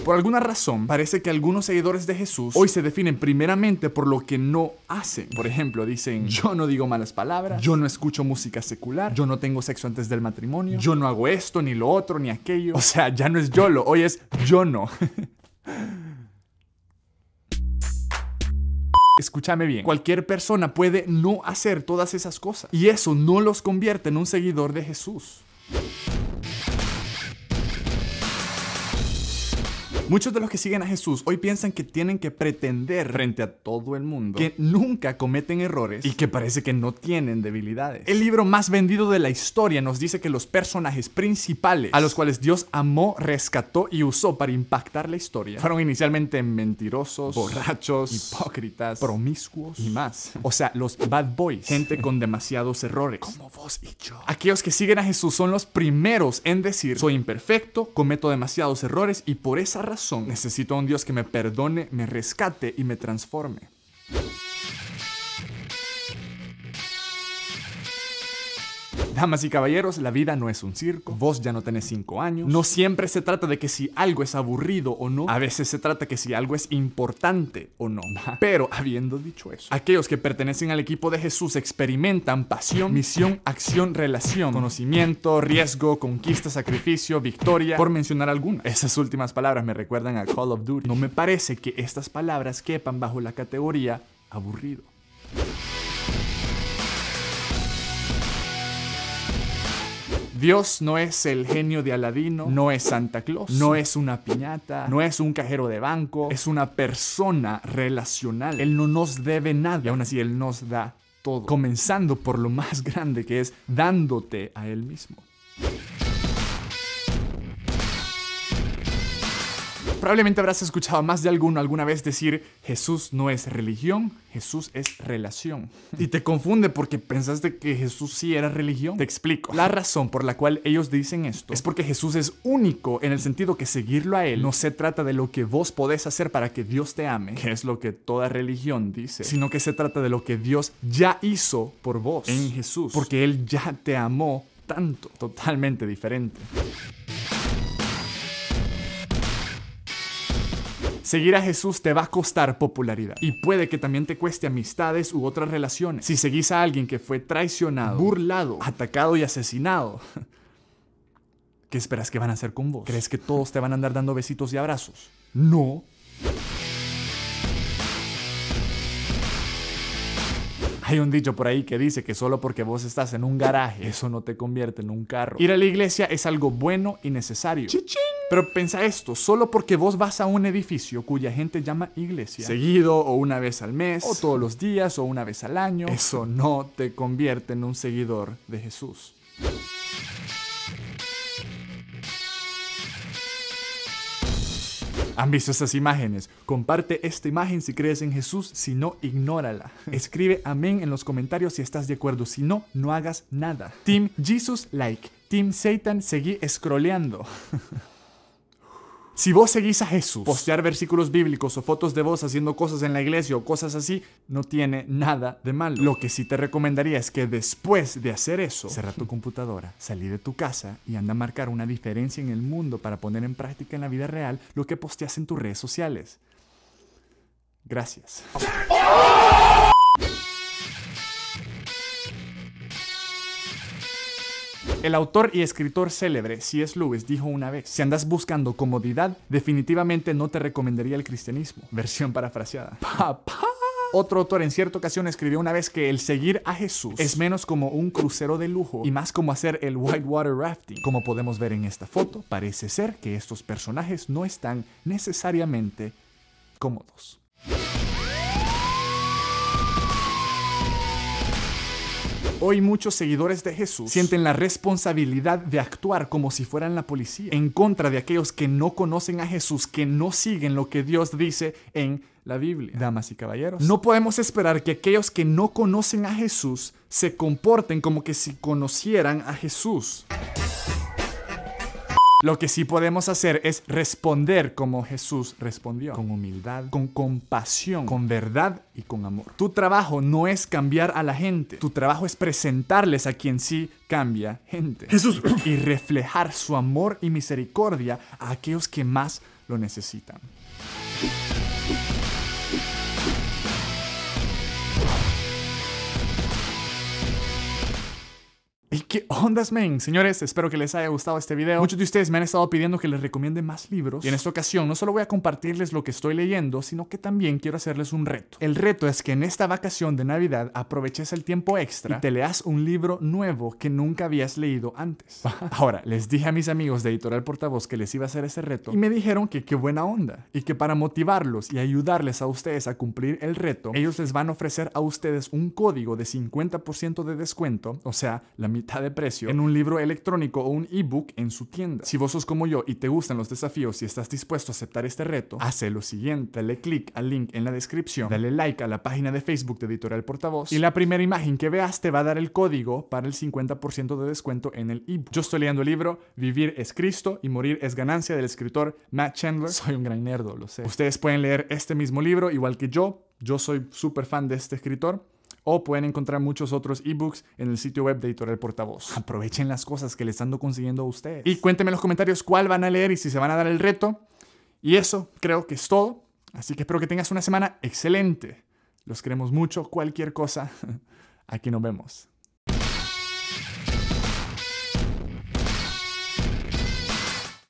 Por alguna razón, parece que algunos seguidores de Jesús hoy se definen primeramente por lo que no hacen. Por ejemplo, dicen: yo no digo malas palabras, yo no escucho música secular, yo no tengo sexo antes del matrimonio, yo no hago esto, ni lo otro, ni aquello. O sea, ya no es YOLO, hoy es yo no. Escúchame bien, cualquier persona puede no hacer todas esas cosas y eso no los convierte en un seguidor de Jesús. Muchos de los que siguen a Jesús hoy piensan que tienen que pretender frente a todo el mundo que nunca cometen errores y que parece que no tienen debilidades. El libro más vendido de la historia nos dice que los personajes principales a los cuales Dios amó, rescató y usó para impactar la historia fueron inicialmente mentirosos, borrachos, hipócritas, promiscuos y más. O sea, los bad boys, gente con demasiados errores, como vos y yo. Aquellos que siguen a Jesús son los primeros en decir: soy imperfecto, cometo demasiados errores y por esa razón necesito a un Dios que me perdone, me rescate y me transforme. Damas y caballeros, la vida no es un circo. Vos ya no tenés 5 años. No siempre se trata de que si algo es aburrido o no. A veces se trata que si algo es importante o no. Pero, habiendo dicho eso, aquellos que pertenecen al equipo de Jesús experimentan pasión, misión, acción, relación, conocimiento, riesgo, conquista, sacrificio, victoria, por mencionar algunas. Esas últimas palabras me recuerdan a Call of Duty. No me parece que estas palabras quepan bajo la categoría aburrido. Dios no es el genio de Aladino, no es Santa Claus, no es una piñata, no es un cajero de banco, es una persona relacional. Él no nos debe nada y aún así Él nos da todo, comenzando por lo más grande, que es dándote a Él mismo. Probablemente habrás escuchado a más de alguno alguna vez decir: Jesús no es religión, Jesús es relación. Y te confunde porque pensaste que Jesús sí era religión. Te explico. La razón por la cual ellos dicen esto es porque Jesús es único en el sentido que seguirlo a Él no se trata de lo que vos podés hacer para que Dios te ame, que es lo que toda religión dice, sino que se trata de lo que Dios ya hizo por vos en Jesús, porque Él ya te amó tanto, totalmente diferente. Seguir a Jesús te va a costar popularidad y puede que también te cueste amistades u otras relaciones. Si seguís a alguien que fue traicionado, burlado, atacado y asesinado, ¿qué esperas que van a hacer con vos? ¿Crees que todos te van a andar dando besitos y abrazos? No. Hay un dicho por ahí que dice que solo porque vos estás en un garaje, eso no te convierte en un carro. Ir a la iglesia es algo bueno y necesario. ¡Chichín! Pero piensa esto, solo porque vos vas a un edificio cuya gente llama iglesia, seguido o una vez al mes, o todos los días o una vez al año, eso no te convierte en un seguidor de Jesús. ¿Han visto estas imágenes? Comparte esta imagen si crees en Jesús, si no, ignórala. Escribe amén en los comentarios si estás de acuerdo, si no, no hagas nada. Team Jesus, like. Team Satan, seguí scrolleando. Si vos seguís a Jesús, postear versículos bíblicos o fotos de vos haciendo cosas en la iglesia o cosas así, no tiene nada de malo. Lo que sí te recomendaría es que después de hacer eso, cerra tu computadora, salí de tu casa y anda a marcar una diferencia en el mundo para poner en práctica en la vida real lo que posteas en tus redes sociales. Gracias. El autor y escritor célebre C.S. Lewis dijo una vez: si andas buscando comodidad, definitivamente no te recomendaría el cristianismo. Versión parafraseada. ¡Papá! Otro autor en cierta ocasión escribió una vez que el seguir a Jesús es menos como un crucero de lujo y más como hacer el whitewater rafting. Como podemos ver en esta foto, parece ser que estos personajes no están necesariamente cómodos. Hoy muchos seguidores de Jesús sienten la responsabilidad de actuar como si fueran la policía en contra de aquellos que no conocen a Jesús, que no siguen lo que Dios dice en la Biblia. Damas y caballeros, no podemos esperar que aquellos que no conocen a Jesús se comporten como que si conocieran a Jesús. Lo que sí podemos hacer es responder como Jesús respondió, con humildad, con compasión, con verdad y con amor. Tu trabajo no es cambiar a la gente, tu trabajo es presentarles a quien sí cambia gente. Jesús. Y reflejar su amor y misericordia a aquellos que más lo necesitan. ¿Y qué ondas, men? Señores, espero que les haya gustado este video. Muchos de ustedes me han estado pidiendo que les recomiende más libros. Y en esta ocasión no solo voy a compartirles lo que estoy leyendo, sino que también quiero hacerles un reto. El reto es que en esta vacación de Navidad aproveches el tiempo extra y te leas un libro nuevo que nunca habías leído antes. Ahora, les dije a mis amigos de Editorial Portavoz que les iba a hacer ese reto y me dijeron que qué buena onda. Y que para motivarlos y ayudarles a ustedes a cumplir el reto, ellos les van a ofrecer a ustedes un código de 50% de descuento, o sea, la mitad de precio, en un libro electrónico o un ebook en su tienda. Si vos sos como yo y te gustan los desafíos y estás dispuesto a aceptar este reto, haz lo siguiente: dale click al link en la descripción, dale like a la página de Facebook de Editorial Portavoz y la primera imagen que veas te va a dar el código para el 50% de descuento en el ebook. Yo estoy leyendo el libro Vivir es Cristo y Morir es Ganancia del escritor Matt Chandler. Soy un gran nerdo, lo sé. Ustedes pueden leer este mismo libro igual que yo. Yo soy súper fan de este escritor. O pueden encontrar muchos otros ebooks en el sitio web de Editorial Portavoz. Aprovechen las cosas que les ando consiguiendo a ustedes. Y cuéntenme en los comentarios cuál van a leer y si se van a dar el reto. Y eso creo que es todo. Así que espero que tengas una semana excelente. Los queremos mucho. Cualquier cosa, aquí nos vemos.